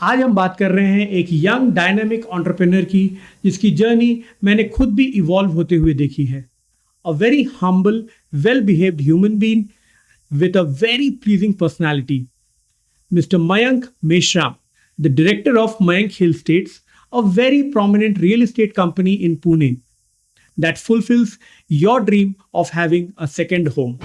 आज हम बात कर रहे हैं एक यंग डायनामिक एंटरप्रेन्योर की, जिसकी जर्नी मैंने खुद भी इवॉल्व होते हुए देखी है। A very humble, well behaved human being with a very pleasing personality. Mr. Mayank Meshram, the director of Mayank Hill Estates, a very prominent real estate company in Pune that fulfills your dream of having a second home.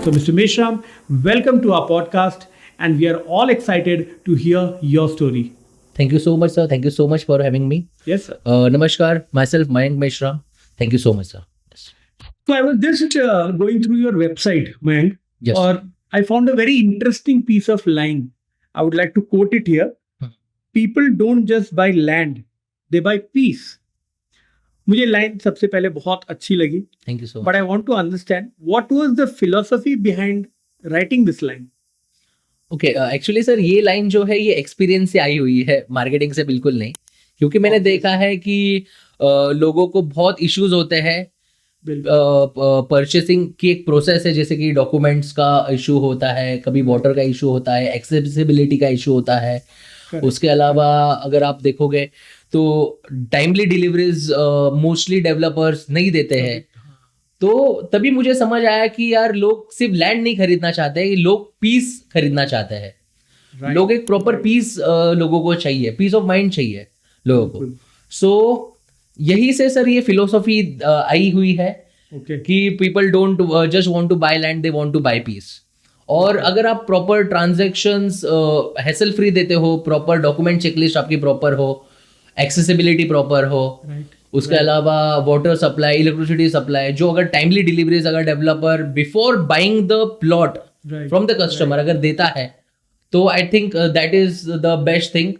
So, Mr. Meshram, welcome to our podcast, and we are all excited to hear your story. Thank you so much, sir. Thank you so much for having me. Yes, sir. Namaskar, myself Mayank Meshram. Thank you so much, sir. Yes. So I was just going through your website, Mayank, Yes. or I found a very interesting piece of line. I would like to quote it here. People don't just buy land, they buy peace. मुझे line सबसे पहले बहुत अच्छी लगी, Thank you so much. but I want to understand what was the philosophy behind writing this line. Okay, actually sir ये line जो है ये एक्सपीरियंस से आई हुई है, मार्केटिंग से बिल्कुल नहीं। क्योंकि मैंने देखा है कि लोगों को बहुत इश्यूज होते हैं। परचेसिंग की एक प्रोसेस है, जैसे कि डॉक्यूमेंट्स का इशू होता है, कभी वाटर का इशू होता है, एक्सेसिबिलिटी का इशू होता है। Correct. उसके अलावा अगर आप देखोगे तो टाइमली डिलीवरीज मोस्टली डेवलपर्स नहीं देते हैं। तो तभी मुझे समझ आया कि यार लोग सिर्फ लैंड नहीं खरीदना चाहते, लोग पीस खरीदना चाहते हैं। Right. लोग एक प्रॉपर पीस लोगों को चाहिए, पीस ऑफ माइंड चाहिए लोगों को। बिल्कुल। सो यही से सर ये फिलोसॉफी आई हुई है Okay. कि people don't just want to buy land, they want to buy peace. और अगर आप प्रॉपर ट्रांजैक्शंस हैसल फ्री देते हो, प्रॉपर डॉक्यूमेंट चेकलिस्ट आपकी प्रॉपर हो, एक्सेसिबिलिटी प्रॉपर हो, Right. उसके अलावा वाटर सप्लाई, इलेक्ट्रिसिटी सप्लाई, जो अगर टाइमली डिलीवरीज अगर developer before buying the plot Right. From the customer अगर देता है, तो I think that is the best thing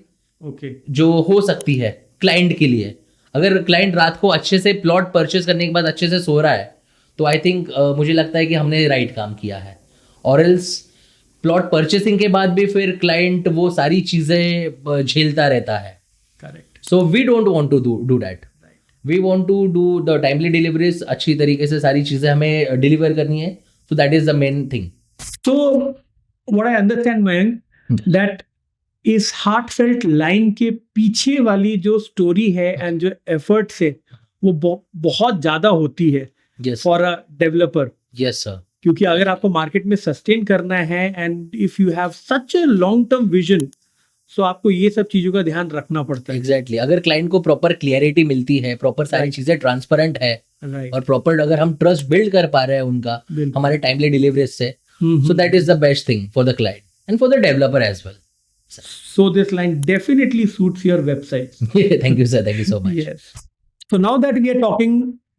Okay. जो हो सकती है क्लाइंट के लिए। अगर क्लाइंट रात को अच्छे से प्लॉट परचेस करने के बाद अच्छे से सो रहा है, तो आई थिंक मुझे लगता है कि हमने राइट काम किया है। और एल्स प्लॉट परचेसिंग के बाद भी फिर क्लाइंट वो सारी चीजें झेलता रहता है। Correct. So we don't want to do that. We want to do the timely deliveries, अच्छी तरीके से सारी चीजें हमें डिलीवर करनी है। So that is the main thing. So, what I understand, Mayank, that इस हार्टफेल्ट लाइन के पीछे वाली जो स्टोरी है एंड जो एफर्ट्स है, वो बहुत ज्यादा होती है yes for a developer. Yes sir. क्योंकि अगर आपको मार्केट में सस्टेन करना है and if you have such a long term vision, so आपको ये सब चीजों का ध्यान रखना पड़ता है। एग्जैक्टली। अगर क्लाइंट को प्रॉपर क्लियरिटी मिलती है, प्रॉपर सारी Right. चीजें ट्रांसपेरेंट है, राइट। और प्रॉपर अगर हम ट्रस्ट बिल्ड कर पा रहे हैं उनका बिल्कुल। हमारे टाइमली डिलीवरीज से, so that is the best thing for the client and for the developer as well. So this line definitely suits your website. Thank you sir, thank you so much. Yes. So now that we are talking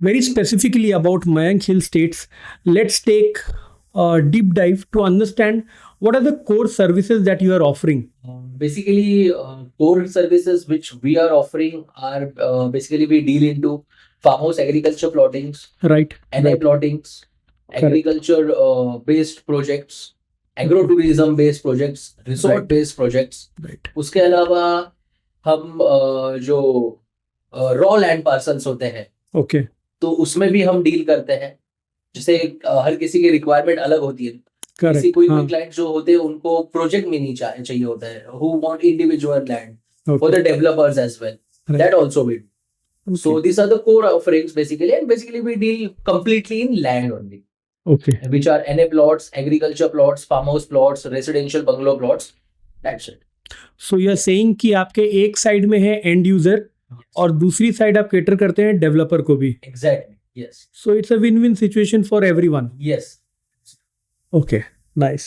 very specifically about Mayank Hill Estates, let's take a deep dive to understand what are the core services that you are offering. Basically, core services which we are offering are basically we deal into farmhouse agriculture plottings, Right. NI plottings, agriculture based projects, agro-tourism based projects, resort Right. based projects. Right. उसके अलावा हम जो raw land parcels होते हैं, Okay. तो उसमें भी हम डील करते हैं। जैसे हर किसी की रिक्वायरमेंट अलग होती है। किसी Correct. कोई हाँ. क्लाइंट जो होते हैं उनको प्रोजेक्ट में नहीं चाहिए होता है, who want individual land for Okay. the developers as well. Right. That also we do. So Okay. these are the core offerings basically, and basically we deal completely in land only, Okay. which are NA plots, agriculture plots, farmhouse plots, residential bungalow plots. That's it. So you are saying कि आपके एक side में है and user और दूसरी side आप cater करते हैं डेवलपर को भी. Exactly. Yes. So it's a win-win situation for everyone. Yes. Okay, nice.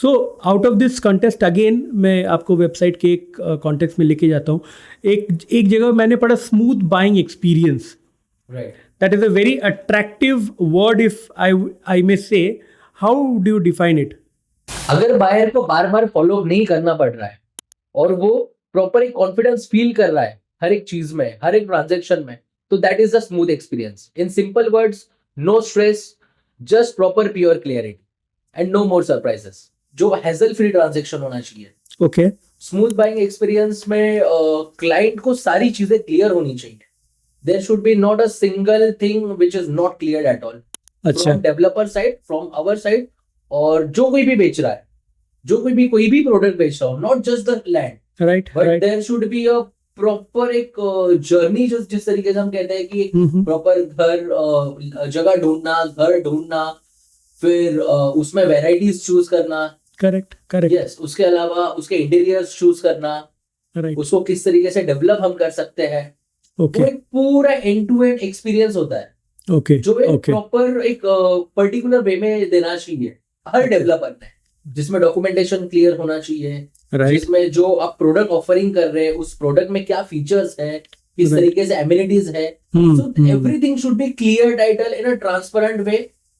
So out of this contest again, मैं आपको वेबसाइट के एक कॉन्टेक्स्ट में लेके जाता हूँ. एक जगह मैंने पढ़ा smooth buying experience. Right. That is a very attractive word if I may say. How do you define it? अगर बायर को बार बार फॉलो नहीं करना पड़ रहा है और वो प्रॉपर एक कॉन्फिडेंस फील कर रहा है हर एक चीज में, हर एक ट्रांजैक्शन में, तो that is the smooth experience. In simple words, no stress, just proper pure clarity and no more surprises, जो हैसल फ्री ट्रांजैक्शन होना चाहिए। Okay. स्मूथ बाइंग एक्सपीरियंस में क्लाइंट को सारी चीजें क्लियर होनी चाहिए। There should be not a single thing which is not clear at all, अच्छा. From developer side, from our side, और जो कोई भी बेच रहा है, जो कोई भी प्रोडक्ट बेच रहा हो, not just the land, right but right there should be a proper एक जर्नी, जो जिस तरीके से हम कहते हैं कि प्रॉपर घर जगह ढूंढना, घर ढूंढना, फिर उसमें वेराइटीज चूज करना, करेक्ट करेक्ट यस, उसके अलावा उसके इंटीरियर्स चूज करना, राइट उसको किस तरीके से डेवलप हम कर सकते हैं, वो ओके एक पूरा एंड टू एंड एक्सपीरियंस होता है ओके जो एक ओके प्रॉपर एक पर्टिकुलर वे में देना चाहिए हर Okay. डेवलपर ने, जिसमें डॉक्यूमेंटेशन क्लियर होना चाहिए, राइट जिसमें जो आप प्रोडक्ट ऑफरिंग कर रहे हैं उस प्रोडक्ट में क्या फीचर्स है, किस Right. तरीके से एमिनिटीज है, so everything should be clear title in a transparent way,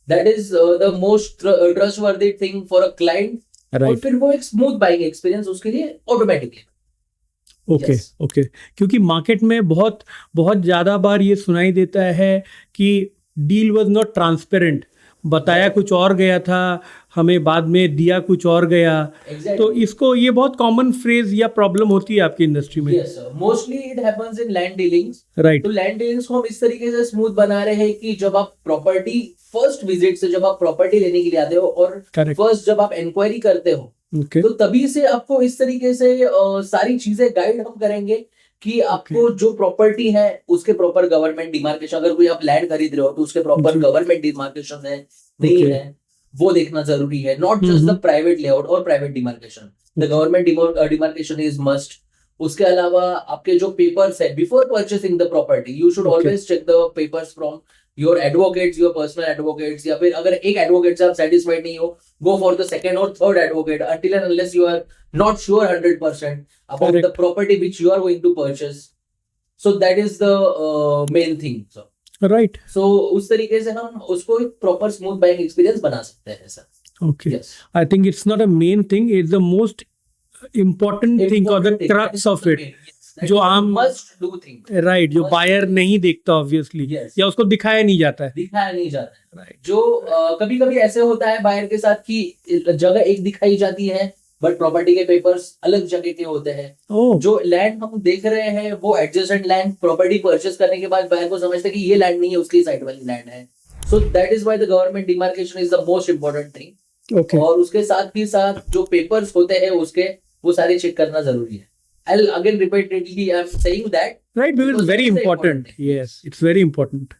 that is the most trustworthy thing for a client, और राइट फिर वो एक स्मूथ बाइंग एक्सपीरियंस उसके लिए ऑटोमेटिकली। Okay Yes. ओके क्योंकि मार्केट में बहुत बहुत ज़्यादा बार ये सुनाई देता है कि डील वाज नॉट ट्रांसपेरेंट, बताया कुछ और गया था, हमें बाद में दिया कुछ और गया। तो इसको ये बहुत कॉमन फ्रेज या प्रॉब्लम होती है आपकी इंडस्ट्री में। Yes sir, mostly it happens in land dealings. Right तो लैंड डीलिंग्स को हम इस तरीके से स्मूथ बना रहे हैं कि जब आप प्रॉपर्टी फर्स्ट विजिट से जब आप प्रॉपर्टी लेने के लिए आते हो और करेक्ट फर्स्ट जब आप इंक्वायरी करते हो, ओके तो तभी से आपको इस तरीके से सारी चीजें गाइड हम करेंगे कि आपको जो प्रॉपर्टी है उसके प्रॉपर गवर्नमेंट डिमार्केशन, अगर कोई आप लैंड खरीद रहे हो तो उसके प्रॉपर जी। गवर्नमेंट डिमार्केशन है नहीं Okay. है, वो देखना जरूरी है, not just the private layout और private demarcation, the government demarcation is must. उसके अलावा आपके जो पेपर्स है before purchasing the property, you should Okay. Always check the papers from your advocates, your personal advocates, या फिर अगर एक एडवोकेट से आप सेटिस्फाइड नहीं हो, go for the second or third advocate until and unless you are not sure 100% about Correct. the property which you are going to purchase. So that is the main thing. Right So उस तरीके से हम उसको एक proper smooth buying experience बना सकते हैं sir. Okay Yes. I think it's not a main thing, it's the most important thing और द क्रक्स ऑफ इट, जो आम मस्ट डू थिंग, राइट जो Must बायर do. नहीं देखता ऑब्वियसली, Yes. या उसको दिखाया नहीं जाता है। दिखाया नहीं जाता है। राइट जो कभी कभी ऐसे होता है बायर के साथ कि जगह एक दिखाई जाती है बट प्रॉपर्टी के पेपर्स अलग जगह के होते हैं। ओह जो लैंड हम देख रहे हैं वो एडजेसेंट लैंड प्रॉपर्टी परचेस करने के बाद बायर को समझते हैं कि ये लैंड नहीं है, उसकी साइड वाली लैंड है। So that is why the government demarcation is the most important thing. Okay और उसके साथ ही साथ जो पेपर्स होते हैं उसके, वो सारे चेक करना जरूरी है। I'll again repeatedly I'm saying that right because because very it's the important, important thing. Yes it's very important.